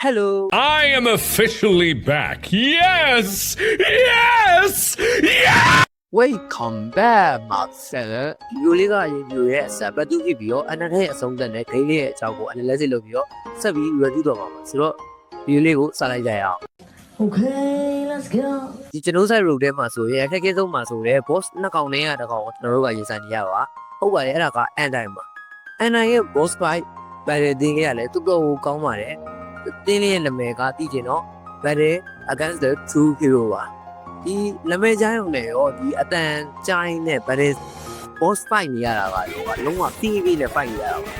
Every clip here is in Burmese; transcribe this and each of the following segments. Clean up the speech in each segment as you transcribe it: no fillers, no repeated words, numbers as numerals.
Hello. I am officially back. Yes! Yes! Yes! Welcome back, Marcel. ဒီလိုလေးကရေပြိုရဲ့အစပတ်တူဖြစ်ပြီးတော့အနက်ထဲအဆုံးသက်တဲ့ဂိမ်းလေးရဲ့အကြောင်းကို analysis လုပ်ပြီးတော့ဆက်ပြီး review တော့ပါမယ်ဆိုတော့ဒီလိုလေးကိုစလိုက်ကြရအောင် Okay, let's go. ဒီကျွန်တော်ဆိုင် road ထဲမှာဆိုရင်အခက်အခဲဆုံးမှာဆိုတဲ့ boss နှစ်ကောင်နဲ့တစ်ကောင်ကျွန်တော်တို့ကရင်ဆိုင်နေရပါဟုတ်ပါတယ်အဲ့ဒါက end time ပါ end time ရဲ့ boss fight ဗယ်တင်ခဲ့ရလဲတူတော်ကိုကောင်းပါတယ်တင်းလေးရဲ့နာမည်ကသိကျင်တော့ battle against the true hero ပါဒီနာမည်ကြားရုံနဲ့ရောဒီအတန်ကြိုင်းနဲ့ battle boss fight နေရတာကတော့လုံးဝ PVP နဲ့ fight နေရတာပါ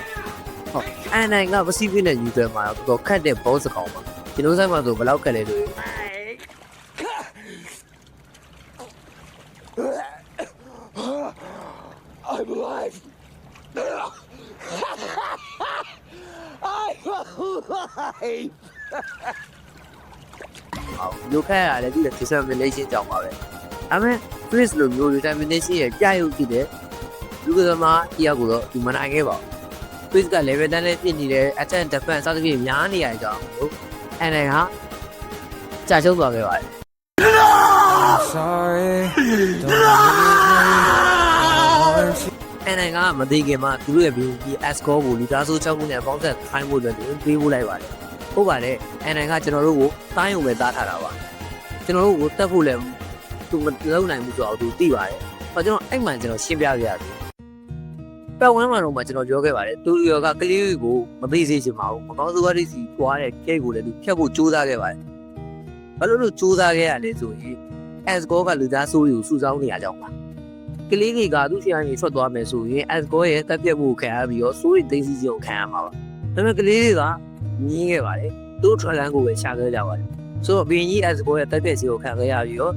ဟုတ်အန်နိုင်က PVP နဲ့ user မှာတော့တော်ခတ်တဲ့ boss ကောင်ပါကျွန်တော်ဆိုင်မှာဆိုဘယ်လောက်ခက်လဲလို့ I'm alive. I'm alive. လူခက်ရတယ်ဒီ determination ကြောင့်ပါပဲဒါပေမဲ့ Chris လိုမျိုး determination ရဲ့ပြရုပ်ဖြစ်တဲ့လူကသမားတယောက်ကိုတော့ဒီမနိုင်ခဲ့ပါဘူး Chris က level တန်းနဲ့ပြင်နေတဲ့ attack defense စသဖြင့်များနေရတဲ့ကြောင့်အန်နိုင်ဟာကြာရှုံးသွားခဲ့ပါတယ် Sorry. အန်နိုင်ကမသိခင်မှာသူတို့ရဲ့ BB score ကိုလူသားစု6ခုနဲ့ပေါင်းဆက်ခိုင်းဖို့အတွက်ပေးဖို့လိုက်ပါတယ်ဟုတ်ပါတယ်အန်နိုင်ကကျွန်တော်တို့ကိုတိုင်းုံပဲသားထားတာပါကျွန်တော်တို့ကိုတက်ဖို့လည်းသူမလုံနိုင်ဘူးဆိုတော့သူသိပါတယ်ဟောကျွန်တော်အဲ့မှန်ကျွန်တော်ရှင်းပြပြရစီပတ်ဝန်းမှာတော့မှကျွန်တော်ပြောခဲ့ပါတယ်တူရီယောကကလေးကိုမသိစေချင်ပါဘူးမကောင်းစိုးရစီပွားတဲ့ကိတ်ကိုလည်းသူဖြတ်ဖို့ကြိုးစားခဲ့ပါတယ်ဘာလို့လို့ကြိုးစားခဲ့ရလဲဆိုရင် score ကလူသားစုကိုစုဆောင်းနေရကြောင်းပါကလေးကြီးကသူ့ဆီကနေထွက်သွားမယ်ဆိုရင် score ရဲ့တက်ပြတ်မှုခံရပြီးတော့စိုးရိမ်သိသိစီကိုခံရမှာပါဒါပေမဲ့ကလေးတွေကမြင်းခဲ့ပါတယ်သူ့ထွက်လန်းကိုပဲရှာခဲ့ကြပါတယ်ဆိုတော့ဘင်းကြီး score ရဲ့တက်ပြတ်စီကိုခံခဲ့ရပြီးတော့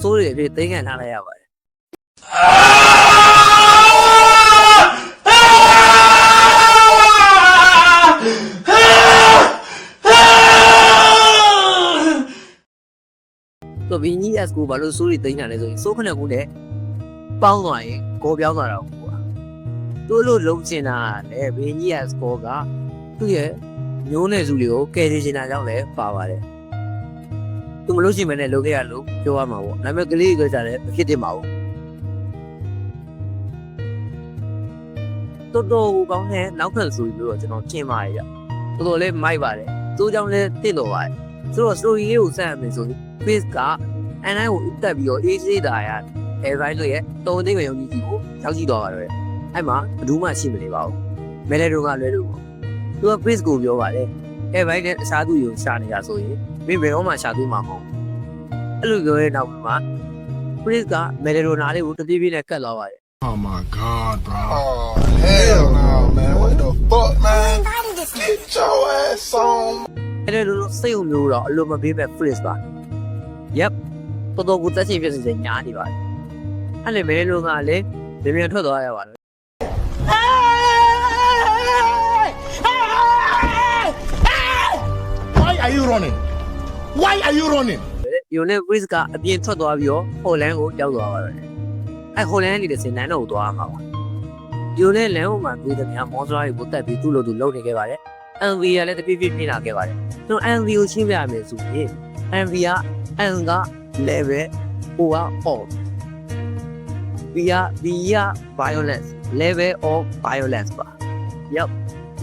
စိုးရိမ်ပြီးသိမ်းခံထားလိုက်ရပါတယ် တော့ဘင်းကြီး S ကိုဘာလို့စိုးရိမ်သိမ်းတာလဲဆိုရင်စိုးခနဲ့ကူနဲ့ပေါင်းသွားရင်ကိုပြောင်းသွားတာကိုပါသူ့လိုလုံးချင်တာလေဘင်းကြီး S ကိုကသူ့ရဲ့မျိုးနယ်စုတွေကိုကယ်တင်ချင်တာကြောင့်လည်းပါပါတယ်သူမလို့ရှိမှလည်းလုပ်ခဲ့ရလို့ပြောရမှာပေါ့ဒါပေမဲ့ကလေးကကြတယ်မဖြစ်တင်ပါဘူးတော်တော်ကောင်းတဲ့နောက်ခက်ဆိုပြီးတော့ကျွန်တော်ကျင်ပါတယ်ကြတော်တော်လေးမိုက်ပါတယ်သူ့ကြောင့်လည်းတင့်တော်ပါတယ်ဆိုတော့ story လေးကိုစမ်းရမယ်ဆိုရင် face ကအန်တိုင်းကိုတက်ပြီးတော့ AC တာရ airline လို့ရဲ့တုံးသိန်းကရုံကြီးကြီးကိုရောက်ကြည့်သွားပါတယ်အဲ့မှာဘယ်သူမှရှိမနေပါဘူးမဲလေတုံးကလွဲလို့သူက face ကိုပြောပါတယ် airline နဲ့အစားသူကိုရှာနေတာဆိုရင်မင်းဘယ်တော့မှရှာသေးမှာမဟုတ်အဲ့လိုပြောတဲ့နောက်မှာ face ကမဲလေတုံးနာလေးကိုတပြေးပြေးနဲ့ကတ်သွားပါတယ် Oh my god, bro. Oh hell no, man. What the fuck, man? Get your ass on. အဲ့လိုစိတ်ုံမျိုးတော့အလိုမပေးမဲ့ phrase ပါ Yep တော်တော်ကိုတက်ချင်ဖြစ်စေညားနေပါတယ်အဲ့လေမဲလုံးကလည်းမြန်ထွက်သွားရပါတယ် Why are you running? Why are you running? ယူနေ phrase ကအပြင်ထွက်သွားပြီးတော့ဟိုလန်ကိုရောက်သွားပါတယ်အဲ့ဟိုလန်နေတဲ့စင်နန်းတော့သွားမှာပါယူနေလန်ဟိုမှာပြည်သူများမော်စရာကိုတက်ပြီးသူ့လိုသူလုံနေခဲ့ပါတယ် MV ကလည်းတပြည့်ပြည့်ပြင်လာခဲ့ပါတယ်ကျွန်တော် MV ကိုရှင်းပြရမယ်ဆိုရင် MV က N က level O က on V က violence level of violence ပါ Yup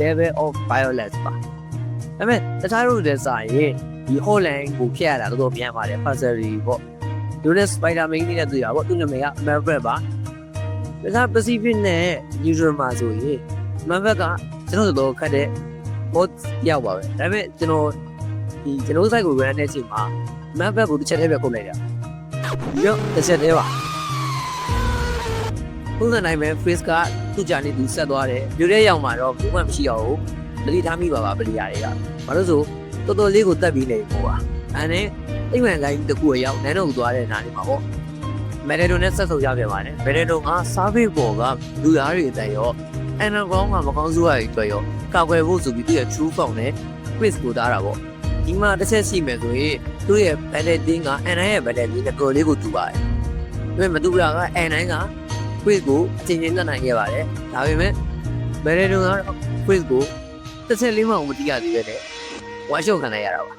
level of violence ပါဒါပေမဲ့တခြားတို့တဲ့စာရင်ဒီ Holland ကိုဖျက်ရတာတော်တော်ပြန်ပါတယ် Passery ပေါ့ဒီနဲ့ Spider-Man နဲ့တွေ့တာပေါ့သူ့နာမည်က Marvel ပါဒါက Pacific နဲ့ Usual မှာဆိုရင် Marvel ကကျွန်တော်တို့ခတ်တဲ့ mod ရောက်ပါပဲဒါပေမဲ့ကျွန်တော် site ကို run တဲ့အချိန်မှာ Marvel ကိုတစ်ချက်တည်းပဲခုတ်လိုက်တာရောတစ်ချက်တည်းပါပုံစံတိုင်းပဲ face ကသူ့ကြာနေသူဆက်သွားတယ်မြို့ထဲရောက်မှာတော့ဘူးမှမရှိတော့ဘူးတတိထားမိပါပလီယာတွေကဘာလို့ဆိုတော်တော်လေးကိုတက်ပြီးနေပေါ့ပါအဲ့နဲ့အိမ်ဝင်ကိုင်းတကူရောက်နန်းတော်သွားတဲ့နားလေးမှာပေါ့မဲရေဒိုနဲ့ဆက်ဆုံရပြန်ပါတယ်မဲရေဒိုကစားဖေးပေါ်ကလူသားတွေအတန်ရောအန်နာကောင်းကမကောင်းစိုးရတွေတွေ့ရောကောက်ွယ်ဖို့ဆိုပြီးသူရဲ့ true form နဲ့ face ကိုသားတာပေါ့ဒီမှာတစ်ချက်ရှိမယ်ဆိုရင်သူ့ရဲ့ balleting ကအန်နိုင်ရဲ့ balleting နဲ့ကိုလေးကိုတူပါတယ်ဒါပေမဲ့မတူတာကအန်နိုင်က face ကိုအချင်းချင်းတက်နိုင်ခဲ့ပါတယ်ဒါပေမဲ့မဲရေဒိုက face ကိုတစ်ချက်လေးမှမတီးရသေးပဲတဲ့ ဝါရှော့ခံလိုက်ရတာပါ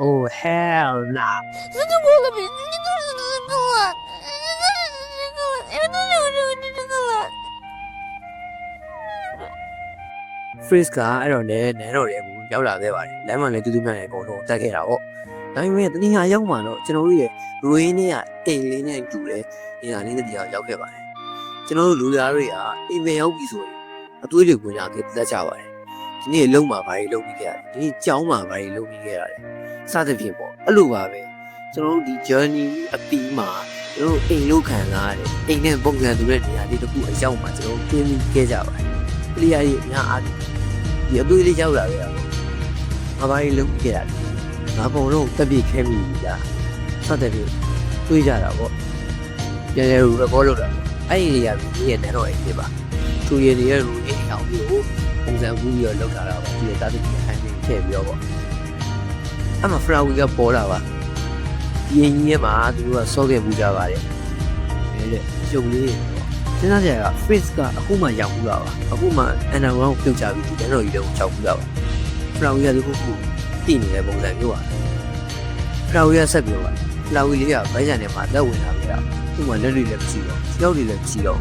Oh hell nah ဖရစ်ကအဲ့တော့လည်းနန်းတော်ရဲ့ကိုရောက်လာခဲ့ပါတယ်လမ်းမှာလည်းတူတူမြတ်ရဲ့အကုန်လုံးတက်ခဲ့တာပေါ့ဒါပေမဲ့တနင်္ဂနွေရောက်မှတော့ကျွန်တော်တို့ရဲ့ရိုးရင်းနဲ့အိမ်လေးနဲ့တူတယ်နေရာလေးတစ်တရားရောက်ခဲ့ပါတယ်ကျွန်တော်တို့လူသားတွေကအိမ်ပဲရောက်ပြီဆိုရင်အသွေးတွေကိုညာခဲ့တက်ကြပါတယ်ဒီနေ့လုံးမှာဘာကြီးလုံးပြီးခဲ့ရတယ်ဒီနေ့ကြောင်းမှာဘာကြီးလုံးပြီးခဲ့ရတယ်စသဖြင့်ပေါ့အဲ့လိုပါပဲကျွန်တော်တို့ဒီ journey အပြီးမှာကျွန်တော်တို့အိမ်လို့ခံစားရတယ်အိမ်နဲ့ပုံစံတူတဲ့နေရာလေးတစ်ခုအရောက်မှာကျွန်တော်တို့ပြင်ပြီးခဲ့ကြပါတယ်ကလေးရည်အများအားဒီအသွေးလေးရောက်လာခဲ့တာဘာဘာကြီးလုံးခဲ့ရတယ်ငါပုံတော့တက်ပြည့်ခဲမိပြီလားစသဖြင့်တွေးကြတာပေါ့ပြန်ရ record လုပ်တာအဲ့ဒီနေရာကြီးရဲ့နန်းတော်အိမ်လေးပါသူရည်တွေရဲ့လူအိမ်အောင်ပြီးကိုပုံစံကူးပြီးတော့လောက်ထားတာပေါ့ဒီတာတိခိုင်းနေခဲ့ပြီးတော့ပေါ့အဲ့မှာ flower ကပေါ်လာပါဒီရင်ကြီးရဲ့မှာသူတို့ကစောခဲ့မှုကြပါတယ်တဲ့ကျုံလေးစဉ်းစားကြရတာ face ကအခုမှရောက်ဘူးလားပါအခုမှ underground ပြုတ်ကြပြီးဒီနန်းတော်ကြီးတွေကိုကြောက်ဘူးလားပါ flower ကဒီခုခုတည်နေတဲ့ပုံစံမျိုးပါ flower ကဆက်ပြောပါ flower လေးကဘိုင်းချန်ထဲမှာလက်ဝင်လာပြီလားသူ့မှာလက်တွေလည်းမရှိတော့ကြောက်တွေလည်းမရှိတော့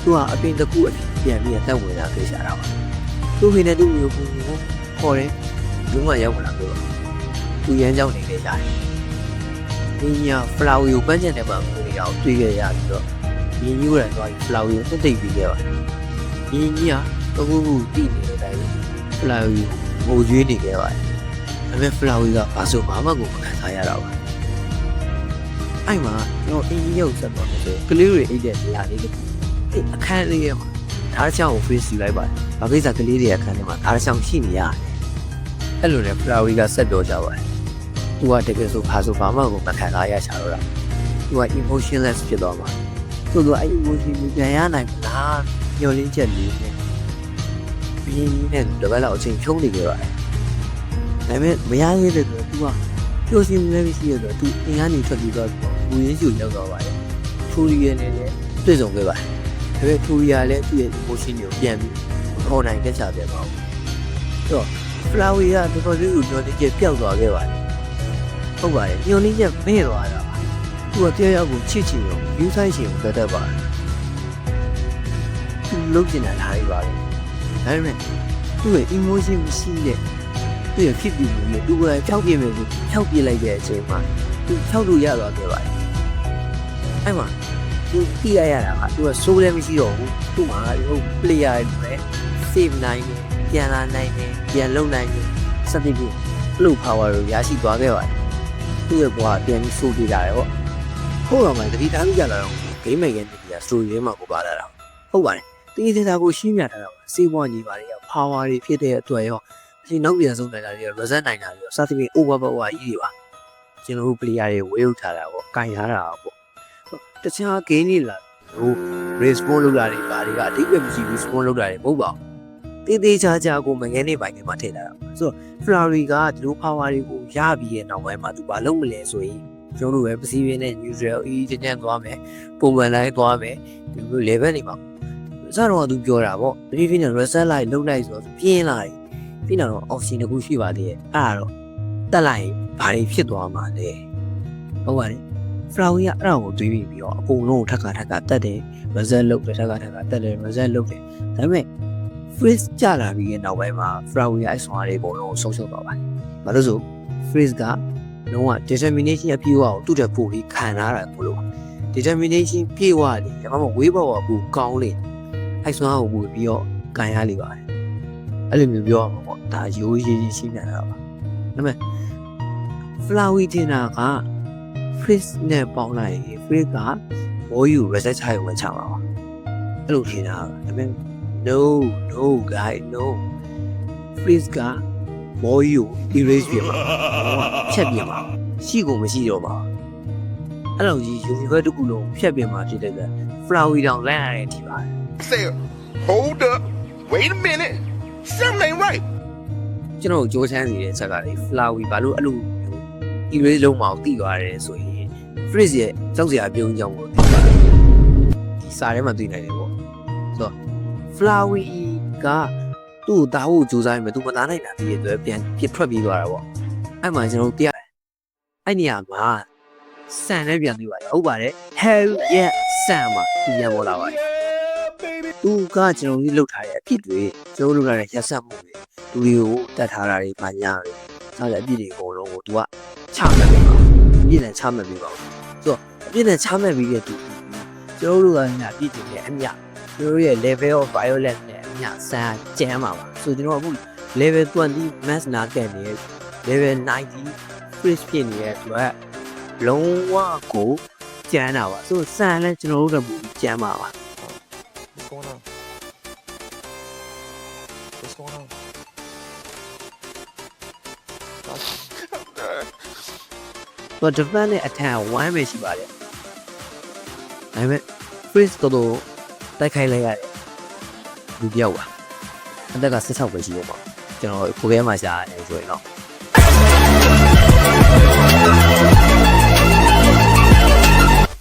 သူကအပင်တစ်ခုအပြန်ပြီးတက်ဝင်လာခဲ့ကြတာပါသူ့ဖေနဲ့သူ့မျိုးကိုခေါ်တယ်လုံးဝရောက်လာတော့သူရမ်းကြောင်းနေခဲ့ကြတယ်ဒီည flower ကိုပန်းချန်ထဲမှာကိုရအောင်တွေးခဲ့ရပြီးတော့ရင်းညိုးရသွားပြီး flower ကိုတက်တိတ်ပြီးခဲ့ပါတယ်ရင်းကြီးကအခုခုတည်နေတဲ့အတိုင်း flower ကိုငိုကြွေးနေခဲ့ပါတယ်ဒါပေမဲ့ flower ကဘာဆိုဘာမှကိုမခံစားရတော့ပါအဲ့မှာကျွန်တော်အင်းကြီးရုပ်ဆက်သွားတယ်ဆိုကလေးတွေအိတ်တဲ့နေရာလေးတစ်ခုအခန်းလေးရဲ့မှာဓာတ်ချောင်းကို face ယူလိုက်ပါတယ်။ဘာကိစ္စကလေးတွေအခန်းထဲမှာဓာတ်ချောင်းရှိနေရတယ်။အဲ့လိုနဲ့ flower ကဆက်ပြောကြပါတယ်။ तू ကတကယ်ဆိုဘာဆိုဘာမှကိုမခံစားရချတော့တာ။ तू က emotionless ဖြစ်သွားမှာ။ဆိုတော့အဲ့ emotion ကိုပြန်ရနိုင်မလား။ညှော်လင်းချက်လေးနဲ့ဘင်းကြီးနဲ့တပတ်လောက်အချိန်ဖြုံးနေကြပါတယ်။ဒါပေမဲ့မရသေးတဲ့တော့ तू ကပျော်ရွှင်နေပြီရှိရတော့ तू အင်အားနေထွက်ပြီးတော့ဘူရင်းရှူရောက်သွားပါတယ်။ထူရီရဲ့နဲ့တွေ့ဆုံခဲ့ပါတယ်။ဒါပေမဲ့ထူရီကလည်းသူ့ရဲ့ emotion ကိုပြန်ပြီးခေါ်နိုင်တဲ့ချာပြန်ပါဘူး။ဆိုတော့ flower ကတော်တော်လေးကိုညှော်လင်းချက်ပျောက်သွားခဲ့ပါတယ်။ဟုတ်ပါတယ်ညှော်လင်းချက်မဲ့သွားတာပါ။သူကတရားရောက်ကိုချစ်ချင်တော့ view size ရှင်ကိုတတ်ပါတယ်။သူလုံးကျင်တာထားရပါဘူး။ဒါပေမဲ့သူ့ရဲ့ emotion မရှိတဲ့သူ့ရဲ့ဖြစ်ပြီးလို့သူကလည်းဖြောက်ပြမယ်ဆိုဖြောက်ပြလိုက်တဲ့အချိန်မှာသူဖြောက်လို့ရသွားခဲ့ပါတယ်။အဲ့မှာသူကြည့်ရတာကသူကစိုးလည်းမရှိတော့ဘူးသူ့မှာဟို player တွေပဲ save နိုင်တယ်ပြန်လာနိုင်တယ်ပြန်လုံနိုင်တယ်စသဖြင့်လှုပ် power ကိုရရှိသွားခဲ့ပါတယ်သူ့ရဲ့ဘဝပြန်ပြီးစိုးပြတာရပေါ့ဟုတ်တော့မှတတိထားလို့ရလာတော့ game maker တွေက story ထဲမှာကိုပါလာတာဟုတ်ပါတယ်တီးသေးတာကိုရှင်းပြထားတာပါစေဘွားညီပါတွေက power တွေဖြစ်တဲ့အတွက်ရောအချိန်နောက်ပြန်ဆုံးနိုင်တာတွေ reset နိုင်တာတွေစသဖြင့် over power ကြီးတွေပါကျွန်တော်တို့ player တွေဝေးထုတ်ထားတာပေါ့ကင်ထားတာပေါ့တခြား game တွေလာဟို respawn လုပ်တာတွေဘာတွေကအတိတ်ပဲမရှိဘူး respawn လုပ်တာတွေမဟုတ်ပါဘူးတေးချာချာကိုမငယ်နေပိုင်းတွေမှာထည့်ထားတာဆိုတော့ Ferrari ကဒီလို power တွေကိုရပြီးရဲ့နောက်ပိုင်းမှာသူဘာလုပ်မလဲဆိုရင်ကျွန်တော်တို့ပဲပစီးပြင်းနဲ့ neutral အီးကျန်သွားမယ်ပုံမှန်လိုက်သွားမယ်ဒီလို level တွေမှာစတော့သူပြောတာပေါ့တတိဖိနဲ့ reset လိုက်လုပ်လိုက်ဆိုတော့ပြင်းလာတယ်ပြီးတော့ option တစ်ခုရှိပါသေးရဲ့အဲ့ဒါတော့တက်လိုက်ဘာတွေဖြစ်သွားမှာလဲဟုတ်ပါတယ်Flower ကအဲ့ဒါကိုတွေးပြီးတော့အကုန်လုံးထက်ကတက်တယ် reset လုပ်တယ်ထက်ကတက်တယ် reset လုပ်တယ်ဒါပေမဲ့ freeze ကြလာပြီးတဲ့နောက်ပိုင်းမှာ Flower ရဲ့အဆွမ်းလေးအကုန်လုံးဆုံးရှုံးသွားပါတယ်။ဘာလို့ဆို freeze ကလုံးဝ determination အပြည့်အဝကိုသူ့တက်ပို့ပြီးခံထားတာကိုလို့ determination ပြည့်ဝတယ်ဒါမှမဟုတ် way power ကိုကောင်းလေအဲ့ဆွမ်းကိုပို့ပြီးတော့ကန်ရလိမ့်ပါတယ်။အဲ့လိုမျိုးပြောရမှာပေါ့ဒါရိုးရေးရှင်းပြတာပါ။ဒါပေမဲ့ Flower တင်တာကfreeze နဲ့ပေါင်းလိုက်ရင် freeze ကဘောယူ reset ချရုံနဲ့ချမှာပါအဲ့လိုထင်တာဒါပေမဲ့ no guy no freeze ကဘောယူ erase ပြမှာဖြတ်ပြမှာရှိကုန်မရှိတော့ပါအဲ့လိုကြီး universe တစ်ခုလုံးဖြတ်ပြမှာဖြစ်တဲ့အတွက် flower တောင်လန့်ရတဲ့အထိပါ Say, hold up, wait a minute, something ain't right. ကျွန်တော်ကြိုးချမ်းစီတဲ့ချက်ကလေ flower ဘာလို့အဲ့လို erase လုံးမအောင်တည်သွားတယ်ဆိုရင် freeze ရဲ့ကြောက်စရာပြုံးကြောင်းကိုဒီစာထဲမှာသိနိုင်တယ်ပေါ့ဆိုတော့ flower က သူ့ကိုတားဖို့ကြိုးစားရင်မသူမသားနိုင်တာဒီအတွက်ပြန်ပြစ်ထွက်ပြီးသွားတာပေါ့အဲ့မှာကျွန်တော်တို့တရားအဲ့နေရာမှာဆန်လည်းပြန်ပြီးပါတယ်ဟုတ်ပါတယ် hell yeah ဆန်မှာပြန်ပေါ်လာပါတယ်သူကကျွန်တော်တို့လှုပ်ထားတဲ့အဖြစ်တွေကျွန်တော်တို့လှုပ်ထားတဲ့ရက်ဆက်မှုတွေလူတွေကိုတတ်ထားတာတွေပါညာတွေစားတဲ့အဖြစ်တွေအကုန်လုံးကိုသူကချမှတ်ပြီးပါအပြည့်နဲ့ချမှတ်ပြီးပါဆိုတော့အပြည့်နဲ့ချမှတ်ပြီးတဲ့သူကျွန်တော်တို့ကညာအပြည့်တွေနဲ့အမြကျွန်တော်တို့ရဲ့ level of violence နဲ့အမြဆန်ကျမ်းပါပါဆိုကျွန်တော်အခု level 20 mass နာတက်နေ level 90 freeze ဖြစ်နေတဲ့သူကလုံးဝကိုကျမ်းတာပါဆိုဆန်လည်းကျွန်တော်တို့ကကျမ်းပါပါ What's going on? What's going on? တော့ defense နဲ့ attack ဝမ်းပဲရှိပါတယ်ဒါပေမဲ့ freeze တော့တိုက်ခိုက်လိုက်ရတယ်လူပြောက်ပါအသက်က16ပဲရှိတော့ပါကျွန်တော်ခိုးခဲမှာရှာရတယ်ဆိုရင်တော့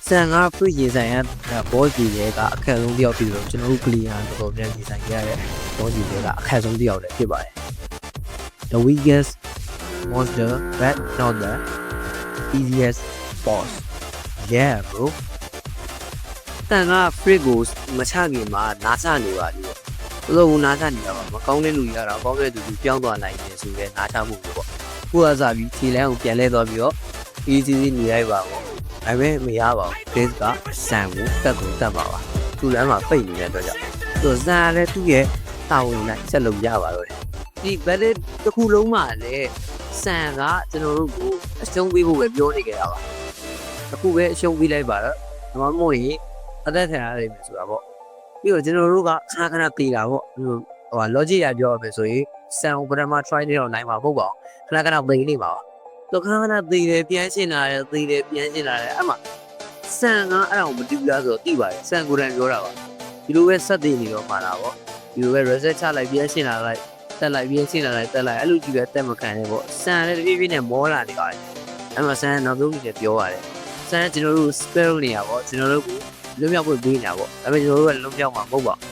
ဆန်က free ရေဆိုင်ကဘောကြီးတွေကအခက်ဆုံးတစ်ယောက်ဖြစ်လို့ကျွန်တော်တို့ player တော်တော်များရေဆိုင်ရတဲ့ဘောကြီးတွေကအခက်ဆုံးတစ်ယောက်လည်းဖြစ်ပါတယ် The weakest monster but not the easiest boss yeah bro တန်က free ကိုမချခင်မှာနားချနေပါလိမ့်ဘလို့နားချနေတာပါမကောင်းတဲ့လူကြီးကတော့ကောင်းတဲ့သူပြောင်းသွားနိုင်တယ်ဆိုတဲ့နားချမှုမျိုးပေါ့ကိုကစားပြီးခြေလမ်းကိုပြန်လဲသွားပြီးတော့ easy နေလိုက်ပါပေါ့ဒါပေမဲ့မရပါဘူး Chris ကဆန်ကိုတက်ကိုတက်ပါပါသူ့လမ်းမှာပိတ်နေတဲ့အတွက်ကြောင့်သူဇာလည်းသူ့ရဲ့တာဝန်နဲ့ဆက်လုပ်ရပါတော့တယ်ဒီ ballet တစ်ခုလုံးမှာလည်းဆန်ကကျွန်တော်တို့ကိုအရှုံးပေးဖို့ပဲပြောနေကြတာပါအခုပဲအရှုံးပေးလိုက်ပါတော့ဒါမှမဟုတ်ရင်အသက်ခံရလိမ့်မယ်ဆိုတာပေါ့ပြီးတော့ကျွန်တော်တို့ကခဏခဏပြေးတာပေါ့ဟို logic ရပြောရမယ်ဆိုရင်ဆန်ကိုပထမ try နေတော့နိုင်မှာမဟုတ်ပါဘူးခဏခဏပြေးနေပါတော့ခဏခဏသေးတယ်ပြန်ရှင်းလာတယ်သေးတယ်ပြန်ရှင်းလာတယ်အဲ့မှာဆန်ကအဲ့ဒါကိုမတူလားဆိုတော့သိပါတယ်ဆန်ကိုယ်တိုင်ပြောတာပါဒီလိုပဲဆက်သေးနေတော့မှာလားပေါ့ဒီလိုပဲ reset ချလိုက်ပြန်ရှင်းလာလိုက်တက်လိုက်ပြန်ရှင်းလာလိုက်တက်လိုက်အဲ့လိုကြည့်ပဲတက်မခံနဲ့ပေါ့ဆန်လည်းတဖြည်းဖြည်းနဲ့မောလာနေပါတယ်အဲ့မှာဆန်နောက်ဆုံးကြီးပြောပါတယ်ဆန်ကျွန်တော်တို့ spell နေရပေါ့ကျွန်တော်တို့ကိုလွတ်မြောက်ဖို့ပေးနေတာပေါ့ဒါပေမဲ့ကျွန်တော်တို့ကလွတ်မြောက်မှာမဟုတ်ပါဘူး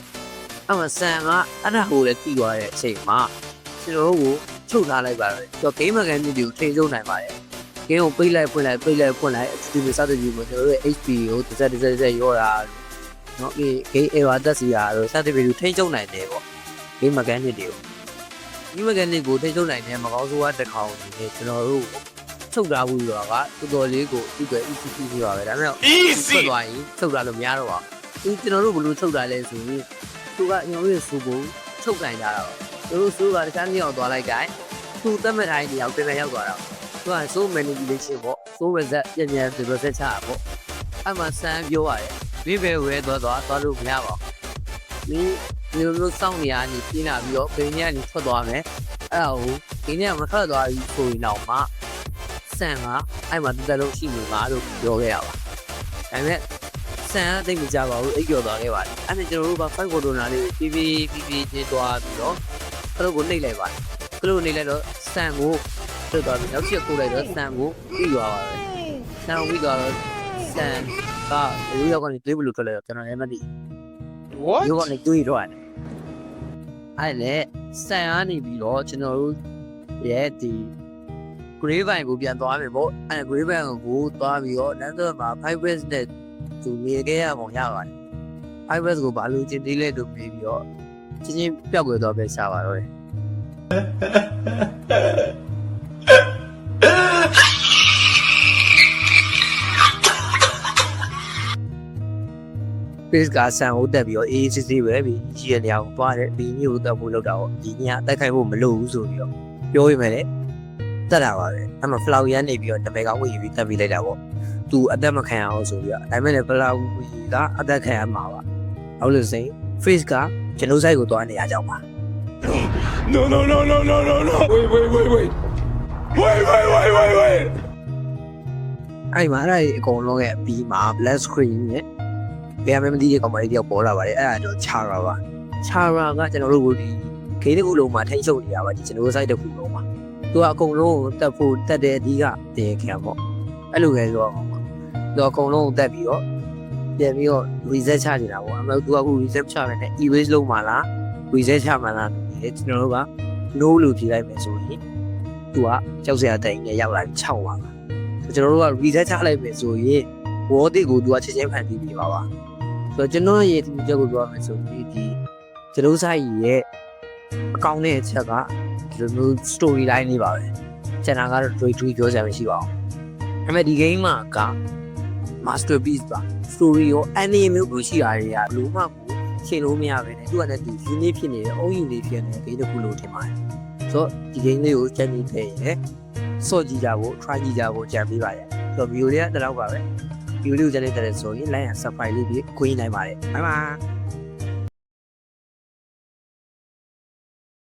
အဲ့မှာဆန်ကအဲ့ဒါကိုလည်းသိသွားတဲ့အချိန်မှာကျွန်တော်တို့ကိုချုပ်ထားလိုက်ပါတယ်။တော့ game mechanic တွေကိုထိန်းချုပ်နိုင်ပါတယ်။ game ကိုပိတ်လိုက်ဖွင့်လိုက်ပိတ်လိုက်ဖွင့်လိုက်ဒီလိုစသဖြင့်ပေါ့ကျွန်တော်တို့ရဲ့ HP ကိုတစ်ရောတာเนาะဒီ game error တက်စီတာတို့စသဖြင့်ကိုထိန်းချုပ်နိုင်တယ်ပေါ့။ game mechanic တွေကို game mechanic ကိုထိန်းချုပ်နိုင်တယ်မကောင်းဆိုးတစ်ခေါက်နေကျွန်တော်တို့ချုပ်ထားဘူးဆိုတာကတော်တော်လေးကိုဥပ္ပ easy ဖြစ်ပါပဲဒါပေမဲ့ easy ထွက်သွားရင်ချုပ်ထားလို့မရတော့ပါဘူး။ကျွန်တော်တို့ဘယ်လိုချုပ်ထားလဲဆိုရင်သူကကျွန်တော်တို့ရဲ့စူကိုချုပ်ကင်ကြတာပါသူတို့ဆိုးကတခြားမြောက်သွားလိုက်ကြသူသတ်မှတ်တိုင်းတယောက်ပြန်ရောက်သွားတာသူကဆိုး manipulation ပေါ့ဆိုး reset ပြန်ပြန် reset ချတာပေါ့အဲ့မှာဆန်းပြောရတယ်ဘေးပဲဝဲသွားလို့မရပါဘူးဒီလိုစောင့်နေရနေပြင်းလာပြီးတော့ဂိမ်းထဲကနေထွက်သွားမယ်အဲ့ဒါကိုဂိမ်းထဲကမထွက်သွားဘူးဆိုရင်တော့မှဆန်ကအဲ့မှာတက်လုံးရှိနေမှာလို့ပြောခဲ့ရပါဒါပေမဲ့ဆန်ကတိတ်မကြပါဘူးအိပ်ကျော်သွားခဲ့ပါတယ်အဲ့ဒါကျွန်တော်တို့က5 corner လေးပြီးချင်းသွားပြီးတော့ကလုတ်ကိုနှိပ်လိုက်ပါတယ်ကလုတ်နှိပ်လိုက်တော့ဆန်ကိုလွတ်သွားပြီနောက်ချက်ကိုလိုက်တော့ဆန်ကိုပြီးသွားပါတယ်ဆန်ပြီးသွားတော့ဆန်ကရိုးရောက်ကနေတွေးဘလို့ထွက်လိုက်တော့ကျွန်တော်လည်းမသိ What? ရိုးကနေတွေးတော့အဲ့လေဆန်ကနေပြီးတော့ကျွန်တော်တို့ရဲ့ဒီ grey vine ကိုပြန်သွားမယ်ပေါ့အဲ့ grey vine ကိုသွားပြီးတော့နောက်တော့မှာ fibrous နဲ့သူနေခဲ့ရပုံရပါတယ် fibrous ကိုဘာလို့ချင်းသေးလဲလို့ပြီးပြီးတော့ချင်းပျောက်ကွယ်တော့ပဲရှားပါတော့တယ်ပေးကဆန်ဟုတ်တက်ပြီးတော့အေးစစ်စစ်ပဲပြီးကြီးရနေအောင်သွားတယ်ဒီမျိုးတက်ဖို့လောက်တာပေါ့ဒီညတက်ခိုက်ဖို့မလုပ်ဘူးဆိုပြီးတော့ပြောရမယ်လေတက်တာပါပဲအဲ့မှာ flower ရနေပြီးတော့တပည့်ကဝေးပြီးတက်ပြီးလိုက်တာပေါ့သူအသက်မခံရအောင်ဆိုပြီးတော့ဒါပေမဲ့လည်း flower ကအသက်ခံရမှာပါဟုတ်လို့စိန် face ကကျွန်တော်ဆိုင်ကိုသွားနေရကြောင်းပါ No, no, no, no, no, no, no. Wait. Wait. အဲ့မှာအဲ့အကုန်လုံးရဲ့အပြီးမှာ black screen နဲ့ဘယ်မှမသိတဲ့ကောင်မလေးတယောက်ပေါ်လာပါတယ်အဲ့ဒါတော့ Chara ပါ Chara ကကျွန်တော်တို့ကိုဒီဂိမ်းတစ်ခုလုံးမှာထိန်းချုပ်နေရပါဒီကျွန်တော်တို့ site တစ်ခုလုံးမှာသူကအကုန်လုံးကိုတက်ဖို့တက်တဲ့အဓိကတင်ခံပေါ့အဲ့လိုပဲဆိုတော့သူအကုန်လုံးကိုတက်ပြီးတော့ပြန်ပြီးတော့ reset ချနေတာပေါ့အမှသူကအခု reset ချမယ်နဲ့ erase လုပ်မှာလား reset ချမှာလား တယ်ကျွန်တော်တို့က no လို့ဖြေလိုက်မယ်ဆိုရင်သူကကြောက်စရာတိုင်နဲ့ရောက်လာ6ပါပါကျွန်တော်တို့က reset ချလိုက်မယ်ဆိုရင်ဘောတိကိုသူကချက်ချင်းဖန်တီးပြီးပါပါဆိုတော့ကျွန်တော်ရဲ့ဒီချက်ကိုပြောရမယ်ဆိုရင်ဒီကျွန်တော်ဆိုင်ရဲ့အကောင့်နဲ့အချက်ကဒီလို story line လေးပါပဲကျွန်တော်ကတော့ tweet ပြောစရာမရှိပါဘူးဒါပေမဲ့ဒီ game မှာက masterpiece ပါ story ရော anime မျိုးကိုရှိတာတွေကဘလို့မှကိုချိန်လို့မရပဲねသူကလည်းဒီ unique ဖြစ်နေတယ်အုံယူလေးဖြစ်နေတဲ့ game တစ်ခုလို့ထင်ပါတယ်ဆိုတော့ဒီ game လေးကိုစမ်းကြည့်ခဲ့ရင်စော့ကြည့်ကြဖို့ try ကြည့်ကြဖို့ကြံပေးပါရဆိုတော့ video လေးကတလောက်ပါပဲ video လေးကိုကြည့်လိုက်တဲ့ဆိုရင် like and subscribe လေးပြီးခွင့်နိုင်ပါတယ် bye bye